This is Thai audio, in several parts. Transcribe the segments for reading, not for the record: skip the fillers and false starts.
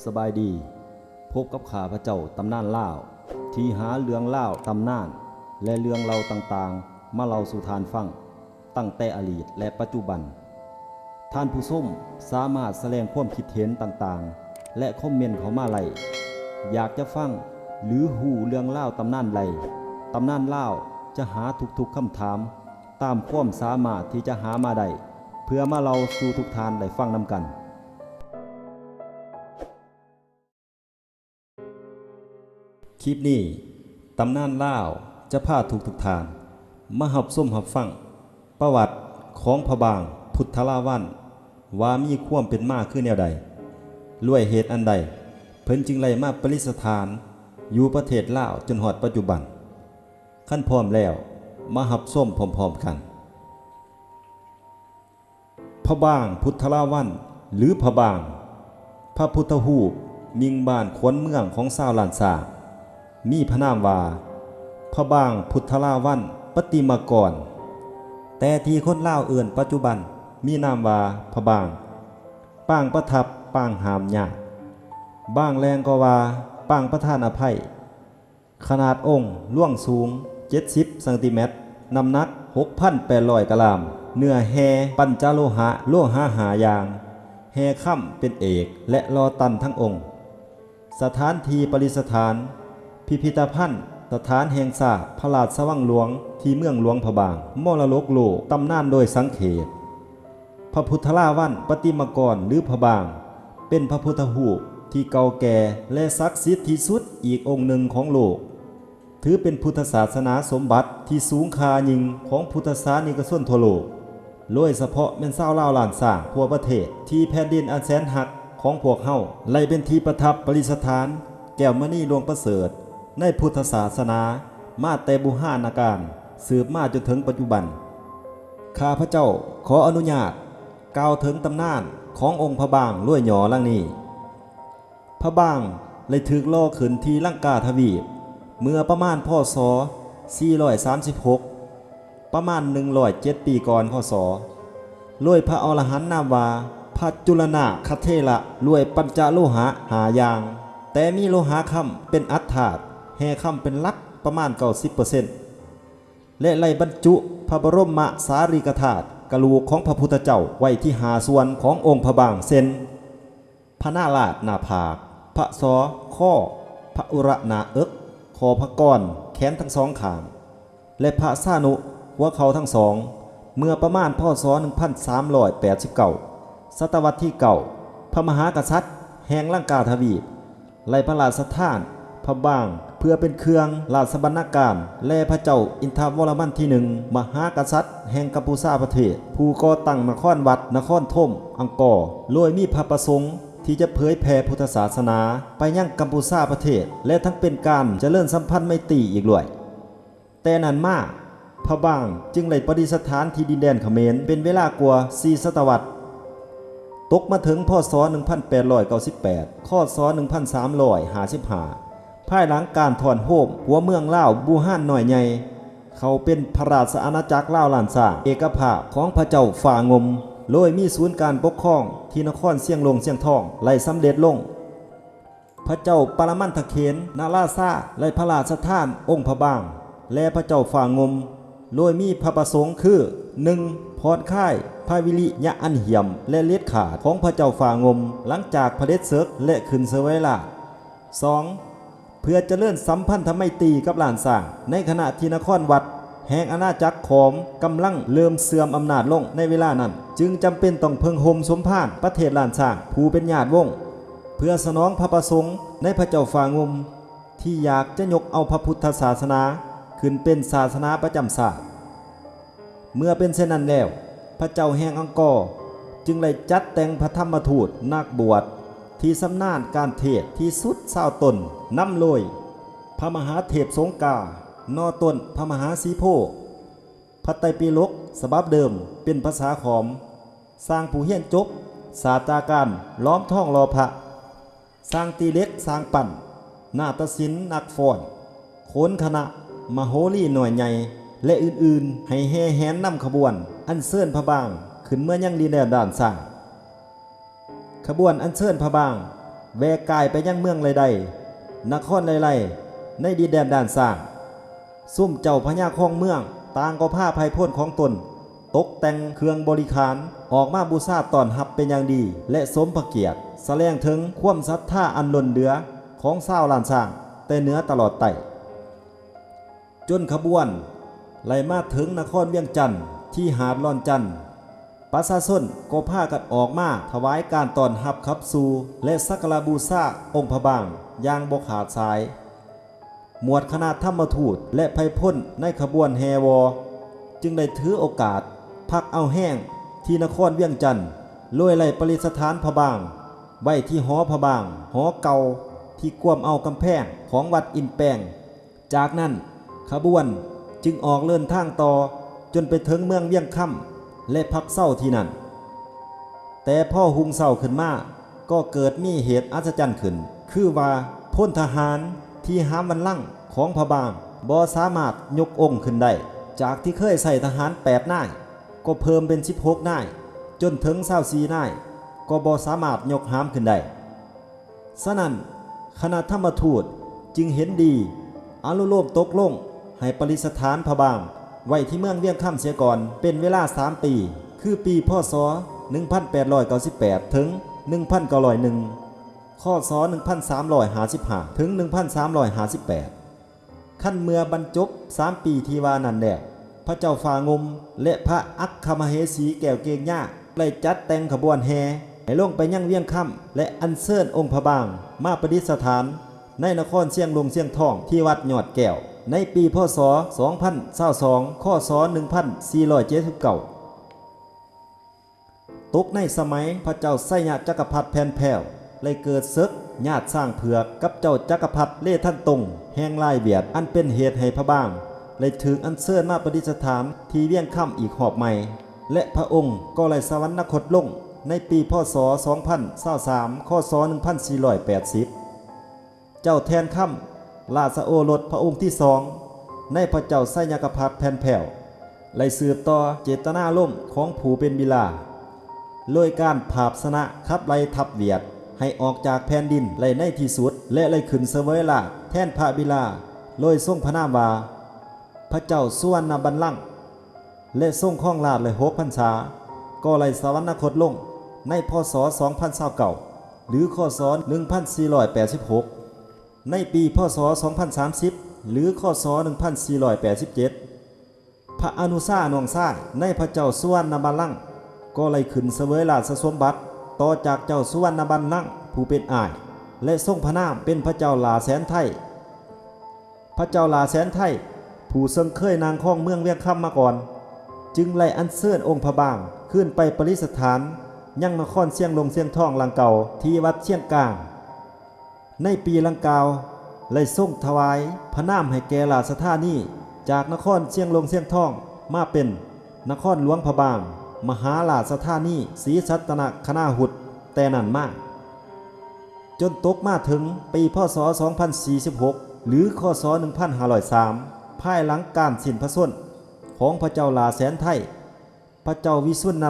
สบายดีพบกับข้าพระเจ้าตำนานล่าวที่หาเรื่องล่าวตำนานและเรื่องเล่าต่างๆมาเล่าสู่ทานฟังตั้งแต่อดีตและปัจจุบันท่านผู้ชมสามารถแสดงความคิดเห็นต่างๆและคอมเมนต์เข้ามาไล่อยากจะฟังหรือหูเรื่องเล่าตำนานใดตำนานเล่าจะหาทุกๆคำถามตามความสามารถที่จะหามาได้เพื่อมาเล่าสู่ทุกท่านได้ฟังนำกันคลิปนี้ตำนานล่าวจะพาทุกท่านมาหับส้มหับฟังประวัติของพระบางพุทธลาวันว่ามีความเป็นมาคือแนวใดล้วยเหตุอันใดเพิ่นจึงไล่มาประดิษฐานอยู่ประเทศลาวจนฮอดปัจจุบันขั้นพร้อมแล้วมาหับส้มพร้อมๆกันพระบางพุทธลาวันหรือพระบางพระพุทธรูปมิงบ้านขวัญเมืองของชาวล้านสามีพระนามว่าพระบางพุทธลาวันปฏิมากรแต่ที่คนลาวเอื่นปัจจุบันมีนามว่าพระบางปางประทับปางหามญาติบางแรงก็ว่าปางประทานอภัยขนาดองค์ล่วงสูง70ซนน้ำหนัก 6,800 กรัมเนื้อแฮปัญจโลหะหายางแฮค่ำเป็นเอกและลอตันทั้งองค์สถานที่ประดิษฐานพิพิธภัณฑ์สถานแห่งศาสตร์พระราชวังหลวงที่เมืองหลวงพระบางมรดกโลกตำนานโดยสังเขปพระพุทธลาวันปฏิมากรหรือพระบางเป็นพระพุทธรูปที่เก่าแก่และศักดิ์สิทธิ์ที่สุดอีกองค์หนึ่งของโลกถือเป็นพุทธศาสนาสมบัติที่สูงค่ายิ่งของพุทธศาสนิกชนทั่วโลกโดยเฉพาะแม่นชาวลาวล้านสร้างทั่วประเทศที่แผ่นดินอันแสนหักของพวกเฮาไล่เป็นที่ประทับประดิษฐานแก้วมณีหลวงประเสริฐในพุทธศาสนามาแต่โบราณกาลสืบมาจนถึงปัจจุบันข้าพระเจ้าขออนุญาตกล่าวถึงตำนานขององค์พระบางล้วยหยอลังนี้พระบางเลยถูกล่อขึ้นที่ลังกาทวีปเมื่อประมาณพ.ศ. 436ประมาณ107 ปีก่อนพ.ศ. ล้วยพระอรหันต์นามว่าพระจุลนาคเทระล้วยปัญจโลหะหายางแต่มีโลหะค่ำเป็นอัฐถาตุแห่ค่ำเป็นลักประมาณ 90% และไล่บรรจุพระบรมสารีริกธาตุกะโหลกของพระพุทธเจ้าไว้ที่หาส่วนขององค์พระบางเช่นพระนาราชหน้าผากพระศอข้อพระอุระหน้าเอิกคอพระก้อนแขนทั้งสองข้างและพระสานุหัวเขาทั้งสองเมื่อประมาณพ.ศ. 1389ศตวรรษที่9พระมหากษัตริย์แห่งลังกาทวีปไล่พระราชทานพระบางเพื่อเป็นเครื่องราชบรรณาการและพระเจ้าอินทวรมันที่1มหากษัตริย์แห่งกัมพูชาประเทศผู้ก่อตั้งนครวัดนครธมอังกอร์โดยมีพระประสงค์ที่จะเผยแผ่พุทธศาสนาไปยังกัมพูชาประเทศและทั้งเป็นการเจริญสัมพันธ์ไมตรีอีกด้วยแต่นั้นมาพระบางจึงได้ประดิษฐานที่ดินแดนเขมรเป็นเวลากว่า4 ศตวรรษตกมาถึงพ.ศ. 1898 ค.ศ. 1355ภายหลังการถอนโฮมหัวเมืองลาวบูฮานหน่อยใหญ่เขาเป็นพระราชอาณาจักรลาวล้านสร้างเอกภาพของพระเจ้าฝ่างมโดยมีศูนย์การปกครองที่นครเสียงลงเสียงทองไล่สำเร็จลงพระเจ้าปรมันทเขนนาราซาไล่พระราชทานองค์พระบางและพระเจ้าฝ่างมโดยมีพระประสงค์คือ 1. พรค่ายพระวิริยะอันเหี่ยมและเล็ดขาดของพระเจ้าฝ่างมหลังจากพระเดชศึกและขึ้นเสวยราช 2. เพื่อเจริญสัมพันธไมตรีกับล้านสร้างในขณะที่นครวัดแห่งอาณาจักรขอมกำลังเริ่มเสื่อมอำนาจลงในเวลานั้นจึงจำเป็นต้องเพิงโฮมสมภารประเทศล้านสร้างผู้เป็นญาติวงศ์เพื่อสนองพระประสงค์ในพระเจ้าฝ่างมที่อยากจะยกเอาพระพุทธศาสนาขึ้นเป็นศาสนาประจำชาติเมื่อเป็นเช่นนั้นแล้วพระเจ้าแห่งอังกอร์จึงได้จัดแต่งพระธรรมทูตนักบวชที่สำนาญการเทศที่สุด20 ตนนำโดยพระมหาเทพสงกานอต้นพระมหาสีโพพระไตรปิฎกฉบับเดิมเป็นภาษาขอมสร้างผู้เฮียนจบศาสตราการล้อมท่องรอพระสร้างตีเล็กสร้างปั่นนาฏศิลป์นักฟ้อนโขนคณะมโหรีหน่วยใหญ่และอื่นๆให้แห่แหนนำขบวนอัญเชิญพระบางขึ้นเมื่อยังดินแดนด้านซ้ายขบวนอัญเชิญพระบาง แวกกายไปยังเมืองไรใดนครไรในดินแดนด้านสร้างซุ่มเจ้าพญาคองเมืองต่างก็ผ้าภัยพ่นของตนตกแต่งเครื่องบริขารออกมาบูชาต้อนรับเป็นอย่างดีและสมพระเกียรติแสดงถึงความศรัทธาอันล้นเหลือของชาวล้านสร้างแต่เหนือตลอดไต่จนขบวนไหลมาถึงนครเวียงจันทน์ที่หาดลอนจันทน์ประชาชนก็พากันออกมาถวายการต้อนรับขับสู่และสักการะบูชาองค์พระบางอย่างบ่ขาดสายหมวดคณะธรรมทูตและไพพลในขบวนแฮวอจึงได้ถือโอกาสพักเอาแห้งที่นครเวียงจันทน์โดยไล่ประดิษฐานพระบางไว้ที่หอพระบางหอเก่าที่กวมเอากำแพงของวัดอินแปงจากนั้นขบวนจึงออกเดินทางต่อจนไปถึงเมืองเวียงค่ำและพักเศร้าที่นั่นแต่พ่อหุงเศร้าขึ้นมาก็เกิดมีเหตุอัศจรรย์ขึ้นคือว่าพลทหารที่หามบัลลังก์ของพระบางบ่สามารถยกองค์ขึ้นได้จากที่เคยใส่ทหาร8นายก็เพิ่มเป็น16นายจนถึง24นายก็บ่สามารถยกหามขึ้นได้ฉะนั้นคณะธรรมทูตจึงเห็นดีอนุโลมตกลงให้ประดิษฐานพระบางไว้ที่เมืองเวียงค่ำเสียก่อนเป็นเวลา3ปีคือปีพ.ศ. 1898ถึง1901 ข้อศ. 1355ถึง1358ขั้นเมื่อบรรจบ3ปีที่ว่านั้นแล้วพระเจ้าฟ้างมและพระอัคคมเหสีแก้วเกงย่าได้จัดแต่งขบวนแห่ให้ลงไปยังเวียงค่ำและอัญเชิญองค์พระบางมาประดิษฐานในนครเชียงลงเชียงทองที่วัดยอดแก้วในปีพ.ศ. 2022ข้อศ. 1479ตกในสมัยพระเจ้าไสยจักรพรรดิแผ่นแผ่วเลยเกิดศึกญาติสร้างเผือกกับเจ้าจักรพรรดิเล่ท่านตงแห่งลายเวียดอันเป็นเหตุให้พระบางเลยถึงอัญเชิญมาประดิษฐานที่เวียงค่ำอีกหอบใหม่และพระองค์ก็เลยสวรรคตลงในปีพ.ศ. 2023ข้อศ. 1480เจ้าแทนค่ำราชโอรสพระองค์ที่สองในพระเจ้าไสยจักรพรรดิแผ่นแผ่วเลยสืบต่อเจตนาล่มของผู้เป็นบิลาโดยการผาบชนะขับไล่ทัพเวียดให้ออกจากแผ่นดินไล่ในที่สุดและไล่ขึ้นเสวยราชย์แทนพระบิลาโดยทรงพระนามว่าพระเจ้าสุวรรณบัลลังก์และทรงครองราชย์เลย6พรรษาก็ไล่สวรรคตลงในพ.ศ. 2029หรือข้อศ. 1486ในปีพ.ศ. 2030หรือข้อศ. 1487พระอนุชาน้องชายในพระเจ้าสุวรรณบัลลังก์ก็ไล่ขึ้นเสวยราชสมบัติต่อจากเจ้าสุวรรณบัลลังก์ผู้เป็นอ้ายและทรงพระนามเป็นพระเจ้าหลาแสนไทยพระเจ้าหลาแสนไทยผู้ทรงเคยนางครองเมืองเวียงค่ำมาก่อนจึงไล่อัญเชิญองค์พระบางขึ้นไปประดิษฐานยังนครเชียงลงเชียงทองหลังเก่าที่วัดเชียงกลางในปีลังกาวไล่ทรงถวายพระนามให้แก่ราชธานีจากนครเชียงลงเชียงทองมาเป็นนครหลวงพระบางมหาราชธานีศรีสัตนคณาหุตแต่นั้นมากจนตกมาถึงปีพ.ศ. 2046หรือข้อศ. 1503ภายหลังการสิ้นพระชนม์ของพระเจ้าหลาแสนไทยพระเจ้าวิสุณณ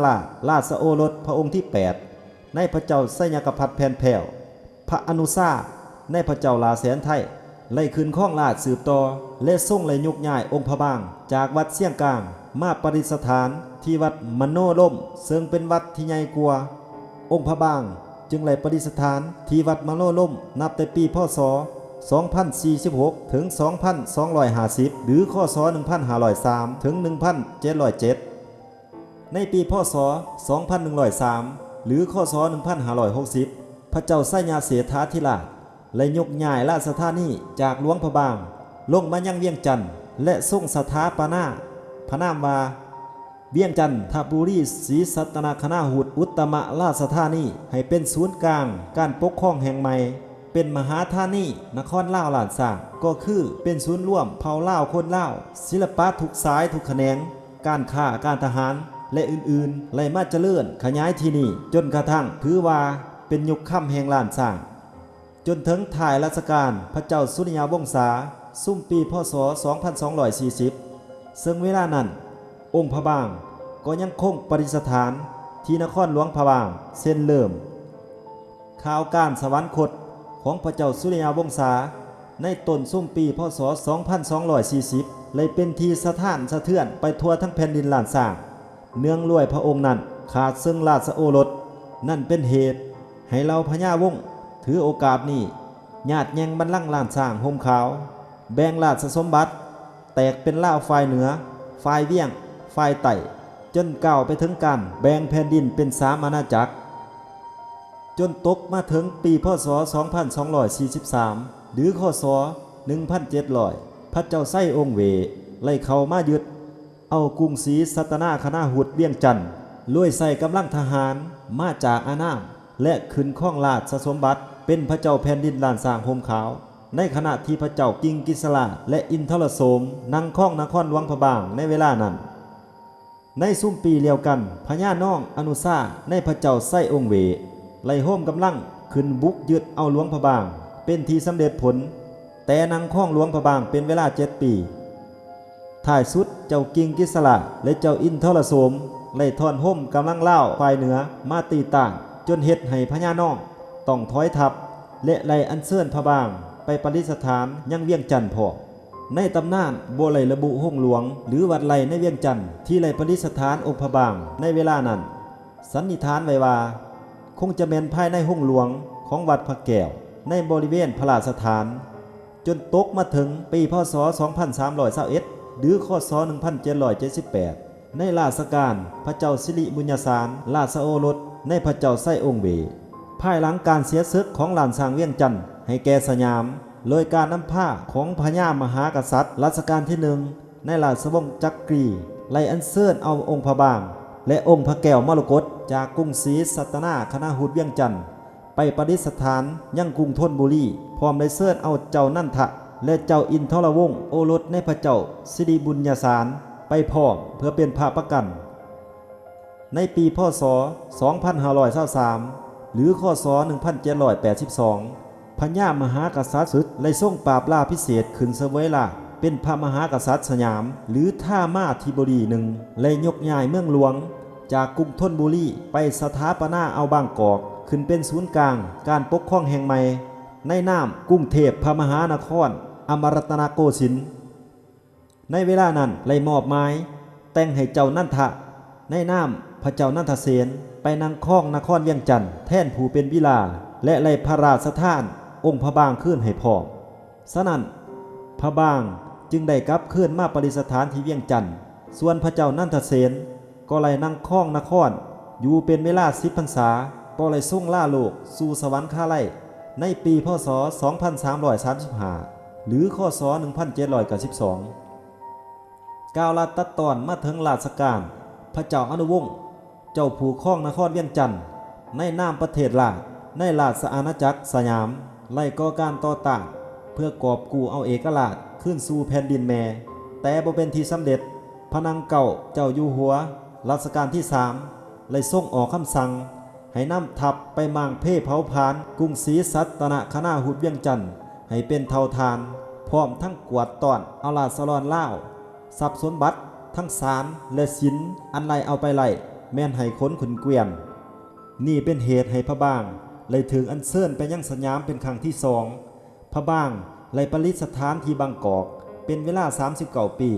ราชโอรสพระองค์ที่8ในพระเจ้าไสยจักรพรรดิแผ่นแผ่วพระอนุชาในพระเจ้าหลาแสนไทยไล่ขึ้นครองราชสืบต่อและทรงไล่ยกย้ายองค์พระบางจากวัดเชียงกลางมาประดิษฐานที่วัดมโนร่มซึ่งเป็นวัดที่ใหญ่กว่าองค์พระบางจึงไล่ประดิษฐานที่วัดมโนร่มนับแต่ปีพ.ศ. 2046ถึง2250หรือข้อศ. 1503ถึง1707ในปีพ.ศ. 2103หรือข้อศ. 1560พระเจ้าไสยเสถาธิราชไล่ยกย้ายราชธานีจากหลวงพระบางลงมายังเวียงจันทน์และทรงสถาปนาพระนามว่าเวียงจันทบุรีศรีสัตนคณาหุตอุตตมราชธานีให้เป็นศูนย์กลางการปกครองแห่งใหม่เป็นมหาธานีนครลาวล้านสร้างก็คือเป็นศูนย์ร่วมเผ่าลาวคนลาวศิลปะทุกสายทุกแขนงการค้าการทหารและอื่นๆไล่มาเจริญขยายที่นี่จนกระทั่งถือว่าเป็นยุคค่ำแห่งล้านสร้างจนถึงถ่ายรัชกาลพระเจ้าสุริยาวงศาซุ่มปีพ.ศ. 2240ซึ่งเวลานั้นองค์พระบางก็ยังคงประดิษฐานที่นครหลวงพระบางเส้นเริ่ม ข่าวการสวรรคตของพระเจ้าสุริยาวงศาในต้นส้มปีพศ 2240 เลยเป็นที่สะท้านสะเทือนไปทั่วทั้งแผ่นดินล้านสร้างเนื่องด้วยพระองค์นั้นขาดซึ่งราชโอรสนั่นเป็นเหตุให้เราพญาวงศ์ถือโอกาสนี้ญาติแย่งบัลลังก์ล้านสร้างห่มขาวแบ่งราชสมบัติแตกเป็นล่าวฝ่ายเหนือฝ่ายเวียงฝ่ายใต้จนก้าวไปถึงการแบ่งแผ่นดินเป็น3อาณาจักรจนตกมาถึงปีพศ 2243 หรือคศ 1700 พระเจ้าไส้องค์เวไล่เข้ามายึดเอากรุงศรีสัตนาคณาหุดเวียงจันทน์ลุยใส่กำลังทหารมาจากอานามและขึ้นข้องราชสมบัติเป็นพระเจ้าแผ่นดินล้านสร้างห่มขาวในขณะที่พระเจ้ากิงกิสลาและอินทรโสมนั่งข้องนครหลวงพระบางในเวลานั้นในซุ่มปีเดียวกันพญาน้องอนุสาในพระเจ้าไส้องค์เวไล่โฮมกำลังขึ้นบุกยึดเอาหลวงพระบางเป็นที่สำเร็จผลแต่นางข้องหลวงพระบางเป็นเวลา7 ปีท้ายสุดเจ้ากิงกิสลาและเจ้าอินทรโสมไล่ทอนโฮมกำลังเล่าฝ่ายเหนือมาตีต่างจนเฮ็ดให้พญาน้องต้องถอยทัพและไล่อัญเชิญพระบางไปประดิษฐานยังเวียงจันทน์พอในตำนานบ่ไล่ระบุห้องหลวงหรือวัดไล่ในเวียงจันทน์ที่ไล่ประดิษฐานองค์พระบางในเวลานั้นสันนิษฐานไว้ว่าคงจะเป็นภายในห้องหลวงของวัดพระแก้วในบริเวณพระราชฐานจนตกมาถึงปีพศ 2321 หรือคศ 1778 ในราชการพระเจ้าสิริบุญญาสารราชโอรสในพระเจ้าไส้องค์เวภายหลังการเสียศึกของหลานสร้างเวียงจันทน์ให้แก่สยามโดยการนำผ้าของพญามหากษัตริย์รัชกาลที่1ในราชวงศ์จักรีไล่อัญเชิญเอาองค์พระบางและองค์พระแก้วมรกตจากกรุงศรีสัตนาคณาหุดเวียงจันทน์ไปประดิษฐานยังกรุงธนบุรีพร้อมได้เชิญเอาเจ้านันทะและเจ้าอินทรวงศ์โอรสในพระเจ้าสิริบุญญาสารไปพร้อมเพื่อเป็นพระประกันในปีพศ 2523 หรือคศ 1782 พญามหากษัตริย์ศึกเลยส่งปราบลาพิเศษขึ้นเสวยลาเป็นพระมหากษัตริย์สยามหรือท่ามาธิบดีหนึ่งเลยยกย้ายเมืองหลวงจากกรุงธนบุรีไปสถาปนาเอาบางกอกขึ้นเป็นศูนย์กลางการปกครองแห่งใหม่ในนามกรุงเทพพมหานครอมรัตนโกสินทร์ในเวลานั้นเลยมอบหมายแต่งให้เจ้านันทะในนามพระเจ้านันทเสนไปนั่งครองนครเวียงจันทน์แทนผู้เป็นวิลาและไล่พระราชทานองค์พระบางขึ้นให้พร้อมฉะนั้นพระบางจึงได้กลับขึ้นมาประดิษฐานที่เวียงจันทน์ส่วนพระเจ้านันทเสนก็ไล่นั่งครองนครอยู่เป็นเวลา10 พรรษาก็ไล่ส่งล่าโลกสู่สวรรคาลัยในปีพศ 2335 หรือคศ 1792 กาวลาตัดตอนมาถึงราชการพระเจ้าอนุวงศ์เจ้าผู้ครองนครเวียงจันทน์ในนามประเทศลาวในราชอาณาจักรสยามไล่ก่อการต่อต้านเพื่อกอบกู้เอาเอกราชขึ้นสู่แผ่นดินแม่แต่บ่เป็นที่สำเร็จพระนางเก่าเจ้าอยู่หัวรัชกาลที่3เลยส่งออกคำสั่งให้นำทัพไปมางเพเผาผลาญกรุงศรีสัตนคณาหุดเวียงจันทน์ให้เป็นเท่าทานพร้อมทั้งกวาดต้อนเอาราษฎรลาวทรัพย์สมบัติทั้งศาลและศิลป์อันไล่เอาไปไล่แม่นให้คนขุนเกวียนนี่เป็นเหตุให้พระบางเลยถึงอัญเชิญไปยังสยามเป็นครั้งที่2พระบางเลยประดิษฐานที่บางกอกเป็นเวลา39 ปี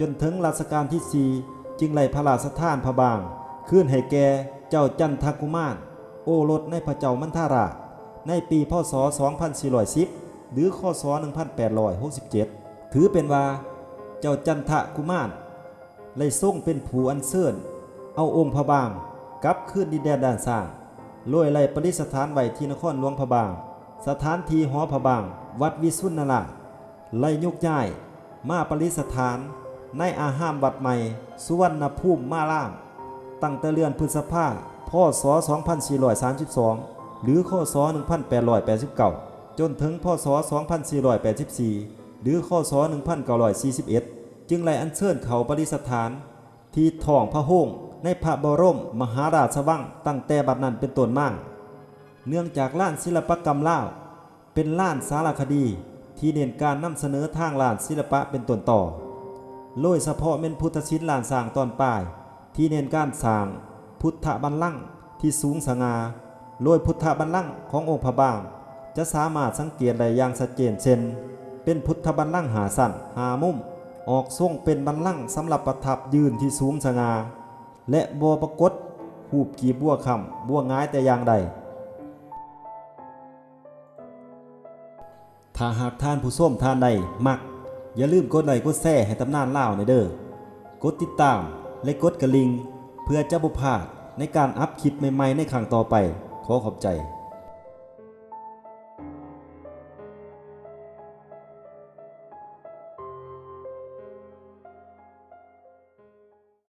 จนถึงรัชกาลที่4จึงไล่พระราชทานพระบางขึ้นให้แก่เจ้าจันทกุมารโอรสในพระเจ้ามันทาราชในปีพศ 2410 หรือคศ 1867 ถือเป็นว่าเจ้าจันทกุมารเลยทรงเป็นผู้อัญเชิญเอาองค์พระบางกลับขึ้นดินแดนด้านซ้ายโดยไล่ประดิษฐานไว้ที่นครหลวงพระบางสถานที่หอพระบางวัดวิสุทธินราชไล่ยกย้ายมาประดิษฐานในอาหามวัดใหม่สุวรรณภูมิมาล่ามตั้งแต่เดือนพฤษภาคมพ.ศ. 2432 หรือคศ 1889 จนถึงพ.ศ. 2484 หรือคศ. 1941 จึงไล่อัญเชิญเขาประดิษฐานที่ท้องพระโรงในพระบรมมหาราชวังตั้งแต่บัดนั้นเป็นต้นมาเนื่องจากล้านศิลปกรรมลาวเป็นล้านสารคดีที่เน้นการนำเสนอทางล้านศิลปะเป็นต้นต่อโดยเฉพาะเป็นพุทธศิลป์ล้านสร้างตอนปลายที่เน้นการสร้างพุทธบัลลังก์ที่สูงสง่า โดยพุทธบัลลังก์ขององค์พระบางจะสามารถสังเกตได้อย่างชัดเจนเช่นเป็นพุทธบัลลังก์หาสั้นหามุมออกทรงเป็นบัลลังก์สำหรับประทับยืนที่สูงสง่าและบ่ปรากฏรูปกีบบัวค่ำบัวง้ายแต่อย่างใดถ้าหากท่านผู้ชมท่านใดมักอย่าลืมกดไลค์กดแชร์ให้ตำนานลาวในเด้อกดติดตามและกดกระลิ่งเพื่อจะบ่พลาดในการอัพคลิปใหม่ๆในครั้งต่อไปขอขอบใจ